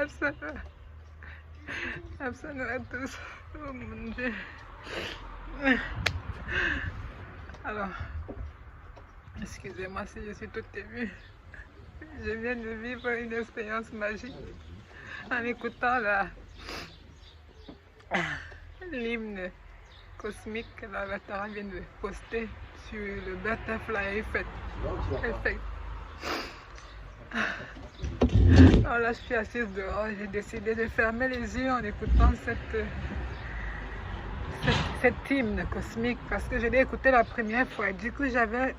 Absolument. Absolument tous. Oh mon Dieu. Alors, excusez-moi si je suis toute émue. Je viens de vivre une expérience magique en écoutant l'hymne cosmique que l'avatar vient de poster sur le Butterfly Effect. Alors là, je suis assise dehors, j'ai décidé de fermer les yeux en écoutant cette hymne cosmique parce que je l'ai écouté la première fois. Du coup, j'avais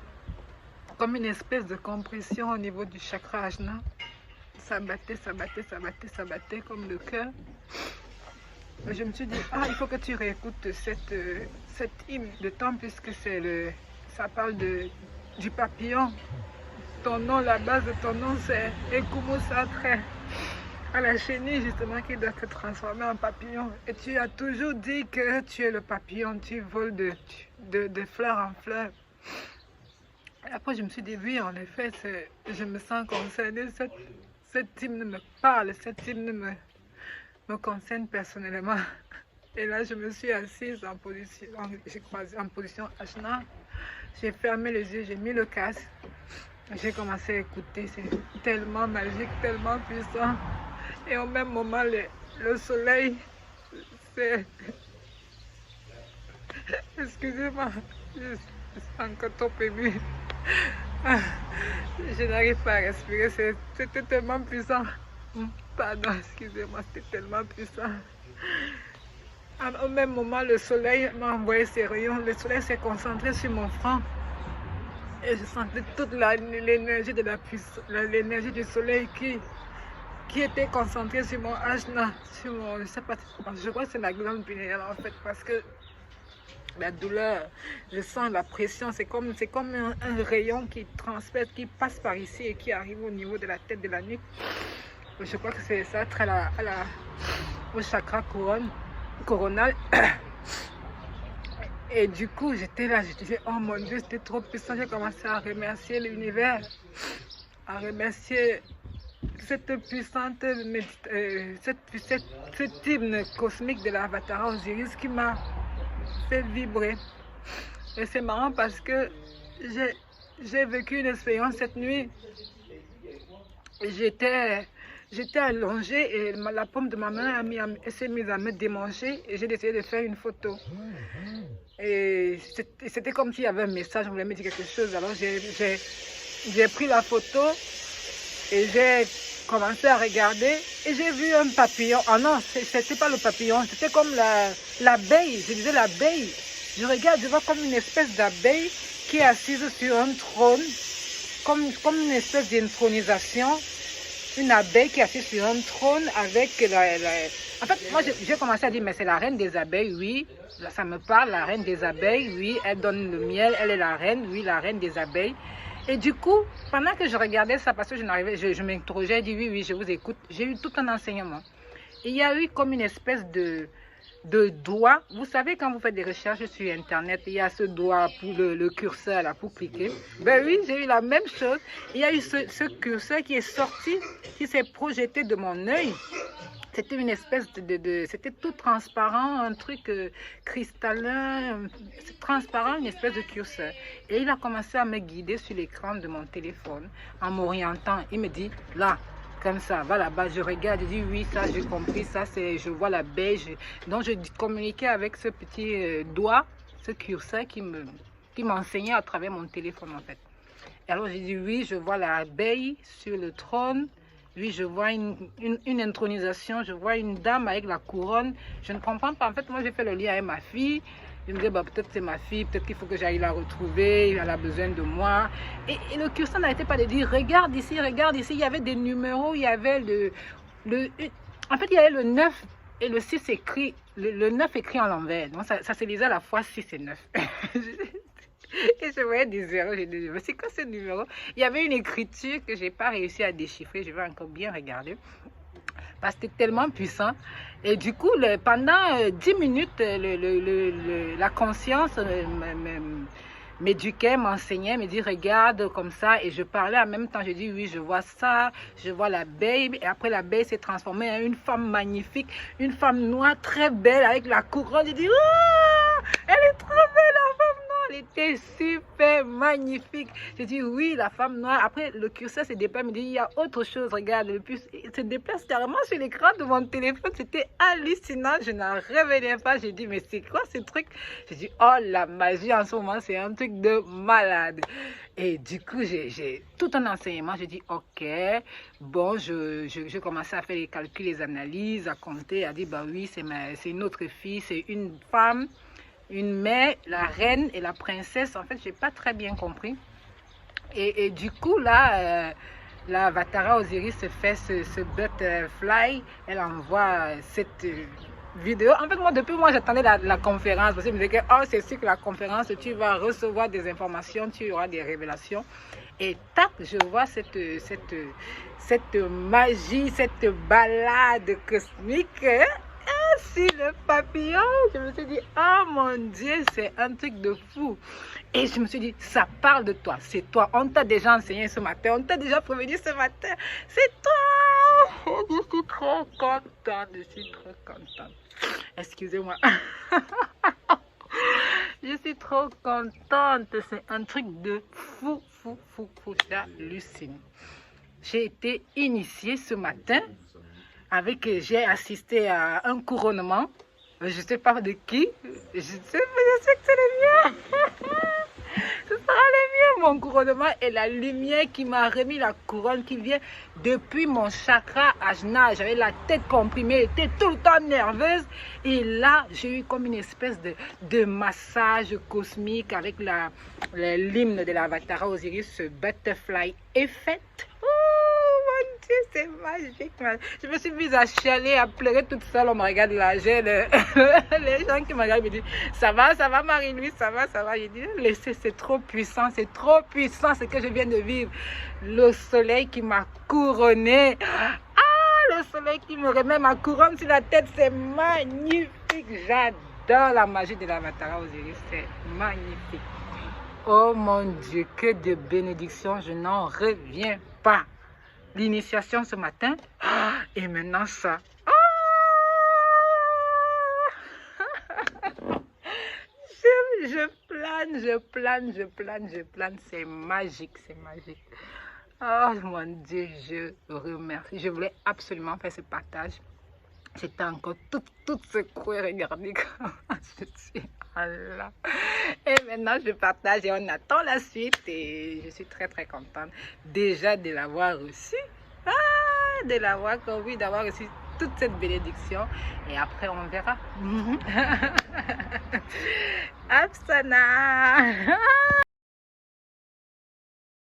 comme une espèce de compression au niveau du chakra ajna. Ça battait, ça battait, ça battait, ça battait comme le cœur. Je me suis dit, ah, il faut que tu réécoutes cette hymne de temps puisque ça parle du papillon. Ton nom, la base de ton nom, c'est Ekumu Satre. À la chenille, justement, qui doit se transformer en papillon. Et tu as toujours dit que tu es le papillon, tu voles de fleur en fleur. Et après, je me suis dit, oui, en effet, je me sens concernée. Cette hymne me parle, cette hymne me concerne personnellement. Et là, je me suis assise en position Ashna. J'ai fermé les yeux, j'ai mis le casque. J'ai commencé à écouter, c'est tellement magique, tellement puissant. Et au même moment, le soleil, c'est... Excusez-moi, je suis encore trop émue. Je n'arrive pas à respirer, c'était tellement puissant. Pardon, excusez-moi, c'était tellement puissant. Au même moment, le soleil m'a envoyé ses rayons. Le soleil s'est concentré sur mon front. Et je sentais toute l'énergie l'énergie du soleil qui était concentrée sur mon ajna, je sais pas, je crois que c'est la glande pinéale en fait, parce que la douleur, je sens la pression, c'est comme un rayon qui transperce, qui passe par ici et qui arrive au niveau de la tête, de la nuque. Je crois que ça a trait au chakra coronal. Et du coup, j'étais là, je disais, oh mon Dieu, c'était trop puissant. J'ai commencé à remercier l'univers, à remercier cette puissante, cette hymne cosmique de l'avatar Osiris qui m'a fait vibrer. Et c'est marrant parce que j'ai vécu une expérience cette nuit. J'étais allongée et la paume de ma main s'est mise à me démanger et j'ai décidé de faire une photo. Et c'était comme s'il y avait un message, on voulait me dire quelque chose. Alors j'ai pris la photo et j'ai commencé à regarder et j'ai vu un papillon. Ah non, c'était pas le papillon, c'était comme l'abeille. Je disais l'abeille. Je regarde, je vois comme une espèce d'abeille qui est assise sur un trône, comme une espèce d'intronisation. Une abeille qui est assise sur un trône avec En fait, moi, j'ai commencé à dire, mais c'est la reine des abeilles, oui. Ça me parle, la reine des abeilles, oui. Elle donne le miel, elle est la reine, oui, la reine des abeilles. Et du coup, pendant que je regardais ça, parce que je m'interrogeais, je dis, oui, je vous écoute. J'ai eu tout un enseignement. Il y a eu comme une espèce de doigt. Vous savez, quand vous faites des recherches sur Internet, il y a ce doigt pour le curseur là, pour cliquer. Ben oui, j'ai eu la même chose. Il y a eu ce curseur qui est sorti, qui s'est projeté de mon œil. C'était une espèce c'était tout transparent, un truc cristallin, transparent, une espèce de curseur. Et il a commencé à me guider sur l'écran de mon téléphone en m'orientant. Il me dit, là, comme ça, va là-bas, je regarde, je dis oui, ça j'ai compris, ça c'est, je vois l'abeille. Donc je communiquais avec ce petit doigt, ce curseur qui m'enseignait à travers mon téléphone en fait. Et alors j'ai dit oui, je vois l'abeille sur le trône. Oui, je vois une intronisation, je vois une dame avec la couronne. Je ne comprends pas. En fait, moi, j'ai fait le lien avec ma fille. Je me disais, bah, peut-être c'est ma fille, peut-être qu'il faut que j'aille la retrouver, elle a besoin de moi. Et le curseur n'arrêtait pas de dire, regarde ici, regarde ici. Il y avait des numéros, il y avait en fait, il y avait le 9 et le 6 écrit, le 9 écrit en l'envers. Donc, ça se lisait à la fois 6 et 9. Et je voyais des zéros, j'ai dit, c'est quoi ce numéro? Il y avait une écriture que je n'ai pas réussi à déchiffrer, je vais encore bien regarder. Parce que c'était tellement puissant. Et du coup, pendant 10 minutes, la conscience m'éduquait, m'enseignait, me dit regarde comme ça, et je parlais en même temps, je dis oui, je vois ça, je vois l'abeille, et après l'abeille s'est transformée en une femme magnifique, une femme noire très belle avec la couronne. Je dis oh, elle est trop belle la femme noire, elle était super magnifique. Je dis oui, la femme noire. Après le curseur se déplace, me dit il y a autre chose, regarde, le puce se déplace carrément sur l'écran de mon téléphone, c'était hallucinant, je n'en revenais pas. J'ai dit mais c'est quoi ce truc? J'ai dit oh la magie en ce moment c'est un truc de malade. Et du coup j'ai tout un enseignement. J'ai dit ok, bon, je commençais à faire les calculs, les analyses, à compter, à dire bah oui c'est une autre fille, c'est une femme, une mère, la reine et la princesse. En fait j'ai pas très bien compris. Et du coup là la Vatara Osiris se fait ce butterfly, elle envoie cette vidéo. En fait, moi, depuis moi, j'attendais la conférence parce que je me disais que oh, c'est sûr que la conférence, tu vas recevoir des informations, tu auras des révélations. Et tac, je vois cette magie, cette balade cosmique. Si le papillon, je me suis dit, oh mon Dieu, c'est un truc de fou. Et je me suis dit, ça parle de toi, c'est toi. On t'a déjà enseigné ce matin, on t'a déjà prévenu ce matin, c'est toi. Je suis trop contente, je suis trop contente. Excusez-moi. Je suis trop contente, c'est un truc de fou, fou, fou, fou, j'hallucine. J'ai été initiée ce matin. J'ai assisté à un couronnement, je ne sais pas de qui, je sais que c'est le mien. Ce sera le mien, mon couronnement, et la lumière qui m'a remis la couronne qui vient depuis mon chakra ajna. J'avais la tête comprimée, j'étais tout le temps nerveuse, et là j'ai eu comme une espèce de massage cosmique avec l'hymne de la Vatara Osiris, ce butterfly effect. C'est magique. Je me suis mise à chialer, à pleurer toute seule. On me regarde là. J'ai les gens qui me regardent me disent ça va Marie-Louise, ça va. J'ai dit laissez, c'est trop puissant ce que je viens de vivre. Le soleil qui m'a couronnée. Ah, le soleil qui me remet ma couronne sur la tête, c'est magnifique. J'adore la magie de la Vatara Osiris, c'est magnifique. Oh mon Dieu, que de bénédictions, je n'en reviens pas. L'initiation ce matin, et maintenant ça. Je plane, c'est magique, c'est magique. Oh mon Dieu, je remercie. Je voulais absolument faire ce partage. J'étais encore toute secouée, regardez comment je suis là. Et maintenant je partage et on attend la suite et je suis très contente déjà de l'avoir reçu. De l'avoir connu, d'avoir reçu toute cette bénédiction et après on verra. Apsana.